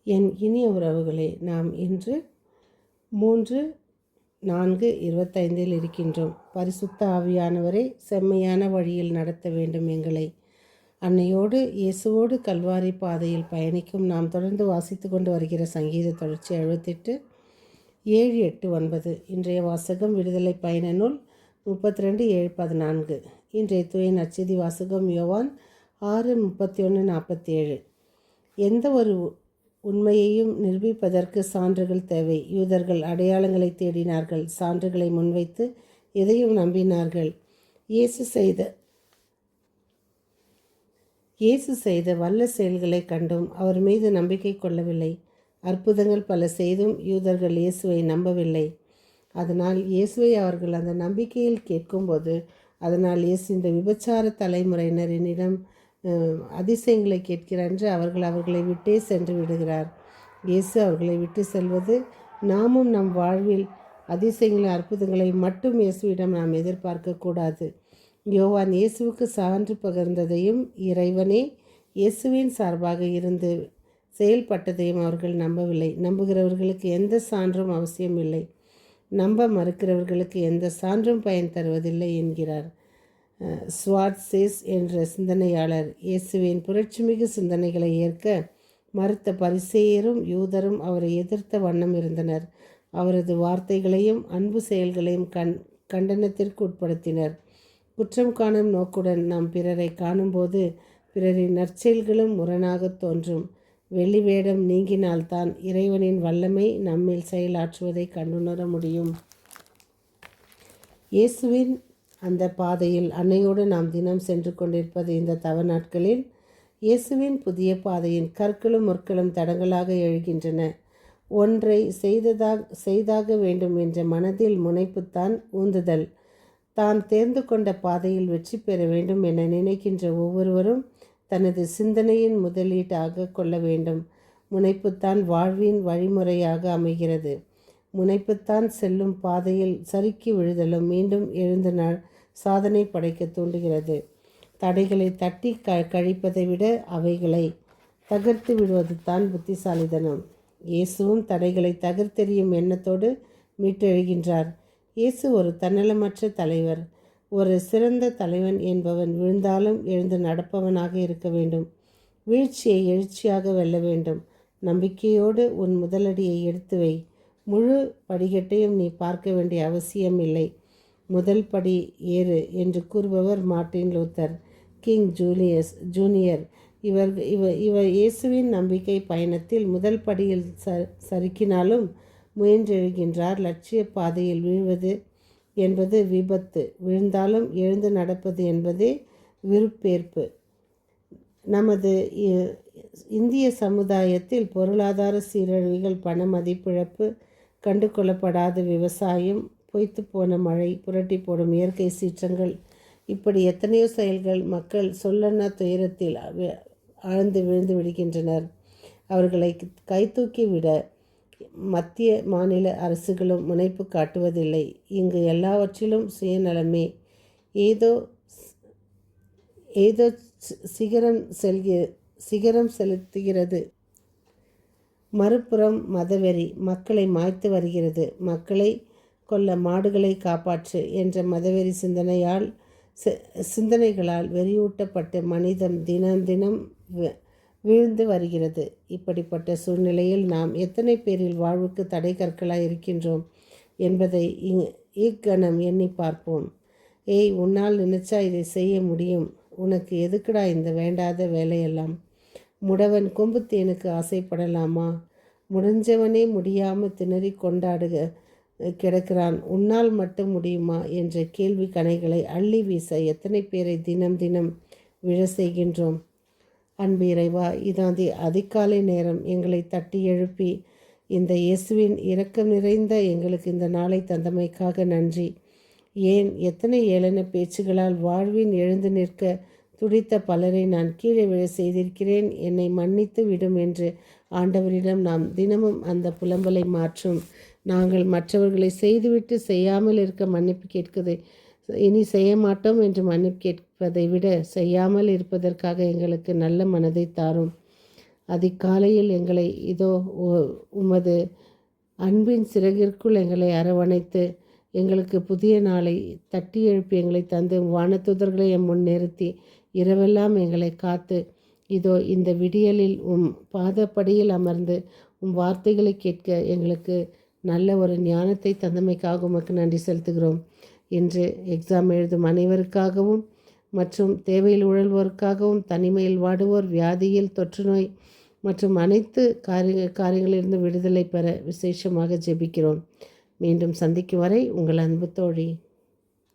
என் இனிய உறவுகளே, நாம் இன்று 3-4-25 இருக்கின்றோம். பரிசுத்த ஆவியானவரை செம்மையான வழியில் நடத்த வேண்டும் எங்களை. அன்னையோடு இயேசுவோடு கல்வாரி பாதையில் பயணிக்கும் நாம் தொடர்ந்து வாசித்து கொண்டு வருகிற சங்கீத தொடர்ச்சி 78, 7, 8, 9. இன்றைய வாசகம் விடுதலை பயண நூல் 32, 7, 14. இன்றைய தூய நற்செய்தி வாசகம் யோவான் 6, 31, 47. எந்த ஒரு உண்மையையும் நிரூபிப்பதற்கு சான்றுகள் தேவை. யூதர்கள் அடையாளங்களை தேடினார்கள், சான்றுகளை முன்வைத்து எதையும் நம்பினார்கள். இயேசு செய்த வல்ல செயல்களை கண்டும் அவர் மீது நம்பிக்கை கொள்ளவில்லை. அற்புதங்கள் பல செய்தும் யூதர்கள் இயேசுவை நம்பவில்லை. அதனால் இயேசுவை அவர்கள் அந்த நம்பிக்கையில் கேட்கும்போது, அதனால் இயேசு இந்த விபச்சார தலைமுறையினர் என்னிடம் அதிசயங்களை கேட்கிறார் என்று அவர்களை விட்டே சென்று விடுகிறார். இயேசு அவர்களை விட்டு செல்வது, நாமும் நம் வாழ்வில் அதிசயங்களை அற்புதங்களை மட்டும் இயேசுவிடம் நாம் எதிர்பார்க்கக்கூடாது. யோவான் இயேசுவுக்கு சான்று பகிர்ந்ததையும் இறைவனே இயேசுவின் சார்பாக இருந்து செயல்பட்டதையும் அவர்கள் நம்பவில்லை. நம்புகிறவர்களுக்கு எந்த சான்றும் அவசியம் இல்லை, நம்ப மறுக்கிறவர்களுக்கு எந்த சான்றும் பயன் தருவதில்லை என்கிறார் ஸ்வார்ட்சேஸ் என்ற சிந்தனையாளர். இயேசுவின் புரட்சிமிகு சிந்தனைகளை ஏற்க மறுத்த பரிசேயரும் யூதரும் அவரை எதிர்த்த வண்ணம் இருந்தனர். அவரது வார்த்தைகளையும் அன்பு செயல்களையும் கண்டனத்திற்கு உட்படுத்தினர். குற்றம் காணும் நோக்குடன் நாம் பிறரை காணும்போது பிறரின் நற்செயல்களும் முரணாக தோன்றும். வெளி வேடம் நீங்கினால்தான் இறைவனின் வல்லமை நம்மில் செயலாற்றுவதை கண்டுணர முடியும். இயேசுவின் அந்த பாதையில் அன்னையோடு நாம் தினம் சென்று கொண்டிருப்பது இந்த தவ நாட்களில் இயேசுவின் புதிய பாதையின் கற்களும் முற்களும் தடங்களாக எழுகின்றன. ஒன்றை செய்தாக வேண்டும் என்ற மனதில் முனைப்புத்தான் ஊந்துதல். தான் தேர்ந்து கொண்ட பாதையில் வெற்றி பெற வேண்டும் என நினைக்கின்ற ஒவ்வொருவரும் தனது சிந்தனையின் முதலீட்டாக கொள்ள வேண்டும். முனைப்புத்தான் வாழ்வின் வழிமுறையாக அமைகிறது. முனைப்புத்தான் செல்லும் பாதையில் சறுக்கி விழுதலும் மீண்டும் எழுந்து சாதனை படைக்க தூண்டுகிறது. தடைகளை தட்டி கழிப்பதை விட அவைகளை தகர்த்து விடுவது தான் புத்திசாலித்தனம். இயேசுவும் தடைகளை தகர்த்தெறியும் எண்ணத்தோடு மீட்டெழுகின்றார். இயேசு ஒரு தன்னலமற்ற தலைவர். ஒரு சிறந்த தலைவன் என்பவன் விழுந்தாலும் எழுந்து நடப்பவனாக இருக்க வேண்டும். வீழ்ச்சியை எழுச்சியாக வெல்ல வேண்டும். நம்பிக்கையோடு உன் முதலடியை எடுத்து வை. முழு படிக்கட்டையும் நீ பார்க்க வேண்டிய அவசியம் இல்லை. முதல் படி ஏறு என்று கூறுபவர் மார்ட்டின் லூத்தர் கிங் ஜூனியர். இவர் இயேசுவின் நம்பிக்கை பயணத்தில் முதல் படியில் சறுக்கினாலும் முயன்றெழுகின்றார். லட்சிய பாதையில் வீழ்வது என்பது விபத்து, விழுந்தாலும் எழுந்து நடப்பது என்பதே விருப்பேற்பு. நமது இந்திய சமுதாயத்தில் பொருளாதார சீரழிவுகள், பண மதிப்பிழப்பு, கண்டு கொள்ளப்படாத விவசாயம், பொய்த்து போன மழை, புரட்டி போடும் இயற்கை சீற்றங்கள், இப்படி எத்தனையோ செயல்கள் மக்கள் சொல்லன்னா துயரத்தில் ஆழ்ந்து விழுந்து விடுகின்றனர். அவர்களை கைதூக்கி விட மத்திய மாநில அரசுகளும் முனைப்பு காட்டுவதில்லை. இங்கு எல்லாவற்றிலும் சுயநலமே. ஏதோ சிகரம் செலுத்துகிறது. மறுபுறம் மதவெறி மக்களை மாய்த்து வருகிறது. மக்களை கொல்ல மாடுகளை காப்பாற்று என்ற மதவெறி சிந்தனைகளால் வெறியூட்டப்பட்டு மனிதம் தினம் தினம் வீழ்ந்து வருகிறது. இப்படிப்பட்ட சூழ்நிலையில் நாம் எத்தனை பேரில் வாழ்வுக்கு தடை கற்களாய் இருக்கின்றோம் என்பதை இக்கணம் எண்ணி பார்ப்போம். உன்னால் நினைச்சா இதை செய்ய முடியும். உனக்கு எதுக்குடா இந்த வேண்டாத வேலையெல்லாம்? முடவன் கொம்பு தேனுக்கு ஆசைப்படலாமா? முடிஞ்சவனே முடியாமல் திணறி கொண்டாடுக கிடக்கிறான். உன்னால் மட்டும் முடியுமா என்ற கேள்வி கணைகளை அள்ளி வீச எத்தனை பேரை தினம் தினம் விழ செய்கின்றோம். அன்பு இறைவா, இதாந்தி அதிகாலை நேரம் எங்களை தட்டி எழுப்பி இந்த இயேசுவின் இரக்கம் நிறைந்த எங்களுக்கு இந்த நாளை தந்தமைக்காக நன்றி. எத்தனை ஏளன பேச்சுகளால் வாழ்வின் எழுந்து நிற்க துடித்த பலரை நான் கீழே விழ செய்திருக்கிறேன். என்னை மன்னித்து விடும் என்று ஆண்டவரிடம் நாம் தினமும் அந்த புலம்பலை மாற்றும். நாங்கள் மற்றவர்களை செய்துவிட்டு செய்யாமல் இருக்க மன்னிப்பு கேட்குது. இனி செய்ய மாட்டோம் என்று மன்னிப்பு கேட்பதை விட செய்யாமல் இருப்பதற்காக எங்களுக்கு நல்ல மனதை தாரும். அதிகாலையில் எங்களை இதோ உமது அன்பின் சிறகிற்குள் எங்களை அரவணைத்து எங்களுக்கு புதிய நாளை தட்டி எழுப்பி எங்களை தந்து வானத்துதர்களை எம் முன் நிறுத்தி இரவெல்லாம் எங்களை காத்து இதோ இந்த விடியலில் பாதப்படியில் அமர்ந்து வார்த்தைகளை கேட்க எங்களுக்கு நல்ல ஒரு ஞானத்தை தந்தமைக்காக உமக்கு நன்றி செலுத்துகிறோம். இன்று எக்ஸாம் எழுதும் அனைவருக்காகவும் மற்றும் தேவையில் உழல்வோருக்காகவும், தனிமையில் வாடுவோர், வியாதியில், தொற்றுநோய் மற்றும் அனைத்து காரியங்களிலிருந்து விடுதலை பெற விசேஷமாக ஜெபிக்கிறோம். மீண்டும் சந்திக்கும் வரை உங்கள் அன்பு தோழி.